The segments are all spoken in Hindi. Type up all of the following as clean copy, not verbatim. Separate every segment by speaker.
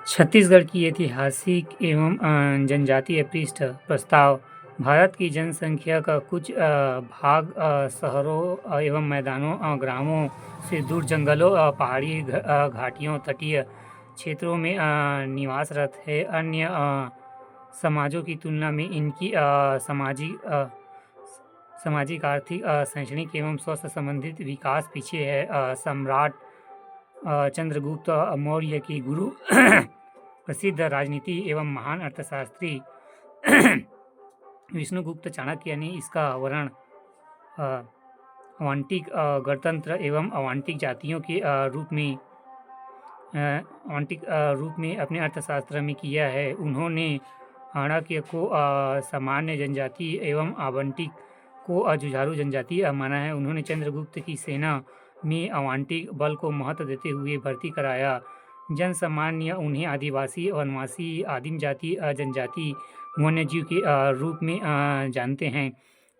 Speaker 1: छत्तीसगढ़ की ऐतिहासिक एवं जनजातीय पृष्ठ प्रस्ताव। भारत की जनसंख्या का कुछ भाग शहरों एवं मैदानों, ग्रामों से दूर जंगलों, पहाड़ी घाटियों, तटीय क्षेत्रों में निवासरत है। अन्य समाजों की तुलना में इनकी सामाजिक, आर्थिक, शैक्षणिक एवं स्वास्थ्य संबंधित विकास पीछे है। सम्राट चंद्रगुप्त मौर्य की गुरु प्रसिद्ध राजनीति एवं महान अर्थशास्त्री विष्णुगुप्त चाणक्य ने इसका वर्णन अवांटिक गणतंत्र एवं अवांटिक जातियों के रूप में अपने अर्थशास्त्र में किया है। उन्होंने चाणक्य को सामान्य जनजाति एवं आवंटिक को जुझारू जनजाति माना है। उन्होंने चंद्रगुप्त की सेना में अवांटिक बल को महत्व देते हुए भर्ती कराया। जनसामान्य उन्हें आदिवासी, वनवासी, आदिम जाति, जनजाति, वन्यजीव के रूप में जानते हैं।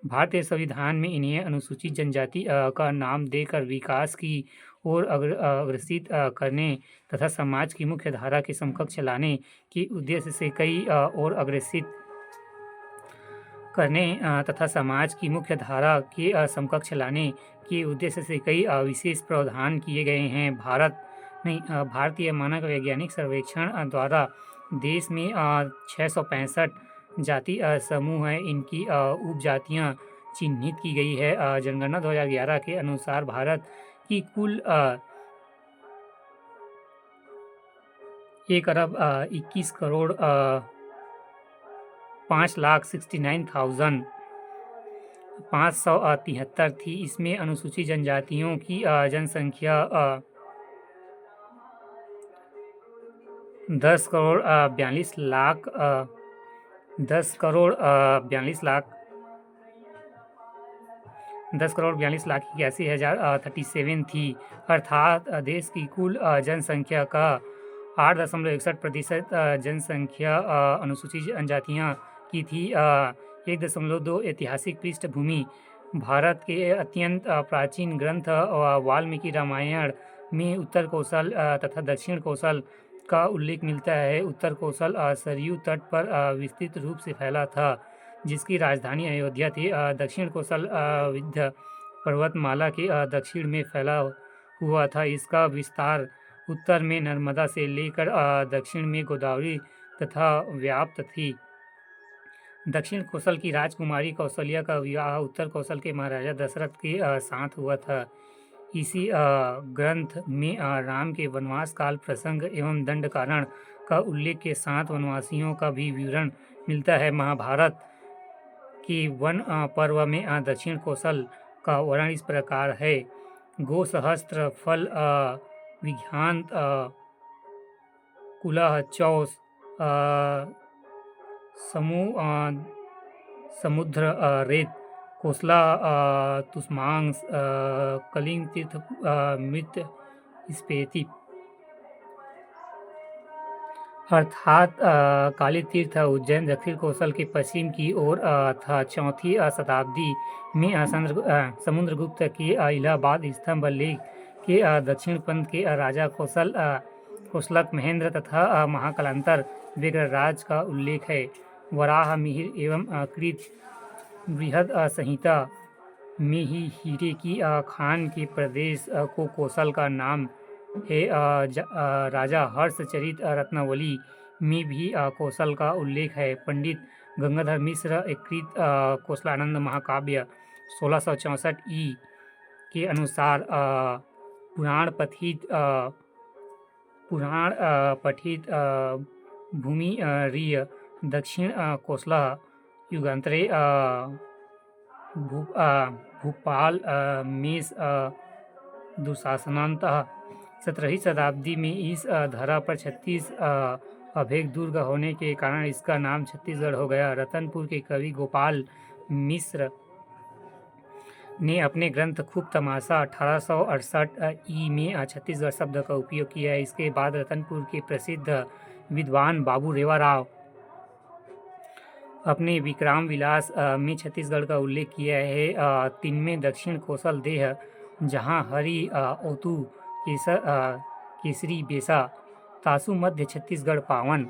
Speaker 1: भारतीय संविधान में इन्हें अनुसूचित जनजाति का नाम देकर विकास की ओर अग्रसित करने तथा समाज की मुख्य धारा के समकक्ष लाने के उद्देश्य से कई और अग्रसित करने तथा समाज की मुख्य धारा के समकक्ष लाने के उद्देश्य से कई विशेष प्रावधान किए गए हैं। भारतीय मानक वैज्ञानिक सर्वेक्षण द्वारा देश में 665 जाति समूह हैं। इनकी उपजातियां चिन्हित की गई है। जनगणना 2011 के अनुसार भारत की कुल 1,21,69,573 थी। इसमें अनुसूचित जनजातियों की जनसंख्या 10,42,81,37 थी। अर्थात देश की कुल जनसंख्या का 8.61% जनसंख्या अनुसूचित जनजातियां की थी। 1.2 ऐतिहासिक पृष्ठभूमि। भारत के अत्यंत प्राचीन ग्रंथ वाल्मीकि रामायण में उत्तर कौशल तथा दक्षिण कौशल का उल्लेख मिलता है। उत्तर कौशल सरयू तट पर विस्तृत रूप से फैला था, जिसकी राजधानी अयोध्या थी। दक्षिण कौशल विंध्य पर्वतमाला के दक्षिण में फैला हुआ था। इसका विस्तार उत्तर में नर्मदा से लेकर दक्षिण में गोदावरी तथा व्याप्त थी। दक्षिण कौशल की राजकुमारी कौशल्या का विवाह उत्तर कौशल के महाराजा दशरथ के साथ हुआ था। इसी ग्रंथ में राम के वनवास काल प्रसंग एवं दंडकारण का उल्लेख के साथ वनवासियों का भी विवरण मिलता है। महाभारत के वन पर्व में दक्षिण कौशल का वर्णन इस प्रकार है। गो सहस्त्र फल विघ्नांत कुलह चौस समुद्र रेत कोसला तुष्मांस कलिंग तीर्थ मृत स्पेति। अर्थात काली तीर्थ उज्जैन दक्षिण कौशल के पश्चिम की ओर था। 4वीं शताब्दी में समुद्रगुप्त के इलाहाबाद स्तंभ लेख के दक्षिण पंथ के राजा कौशलक महेंद्र तथा महाकालांतर विग्रहराज का उल्लेख है। वराह मिहिर एवं कृत बृहद संहिता में ही हीरे की खान के प्रदेश को कौशल का नाम है। राजा हर्षचरित रत्नावली में भी कौशल का उल्लेख है। पंडित गंगाधर मिश्र कृत कौशलानंद महाकाव्य 1664 ई के अनुसार पुराण पठित भूमि रिय दक्षिण कौशला युगांतरे भूपाल मेष दुशासनांतः 17वीं शताब्दी में इस धरा पर 36 अभेद दुर्ग होने के कारण इसका नाम छत्तीसगढ़ हो गया। रतनपुर के कवि गोपाल मिश्र ने अपने ग्रंथ खूब तमाशा 1868 ई में छत्तीसगढ़ शब्द का उपयोग किया है। इसके बाद रतनपुर के प्रसिद्ध विद्वान बाबू रेवा राव अपने विक्रम विलास में छत्तीसगढ़ का उल्लेख किया है। 3वें दक्षिण कौशल देह, जहाँ हरि ओतु केसरी बेसा तासु मध्य छत्तीसगढ़ पावन।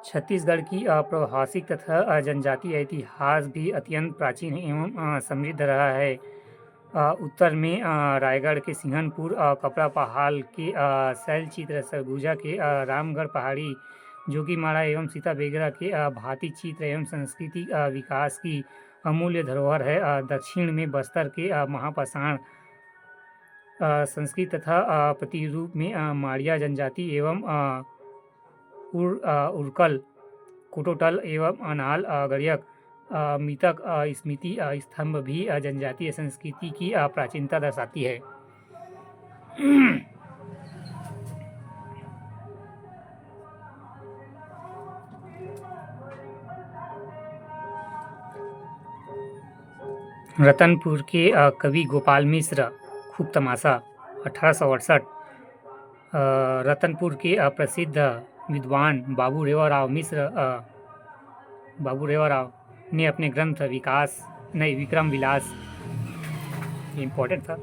Speaker 1: छत्तीसगढ़ की प्रभाषिक तथा जनजातीय इतिहास भी अत्यंत प्राचीन एवं समृद्ध रहा है। उत्तर में रायगढ़ के सिंहनपुर, कपड़ा पहाड़ के शैलचित्र, सरगुजा के रामगढ़ पहाड़ी, जोगीमारा एवं सीता बेगरा के भांति चित्र एवं सांस्कृतिक विकास की अमूल्य धरोहर है। दक्षिण में बस्तर के महापाषाण संस्कृत तथा प्रतिरूप में माड़िया जनजाति एवं उरकल, कोटोटल एवं अनाल गड़ियक मितक स्मृति स्तंभ भी जनजातीय संस्कृति की प्राचीनता दर्शाती है। रतनपुर के कवि गोपाल मिश्र, खूब तमाशा 1868। रतनपुर के प्रसिद्ध विद्वान बाबू रेवा राव ने अपने ग्रंथ विक्रम विलास, इम्पोर्टेंट था।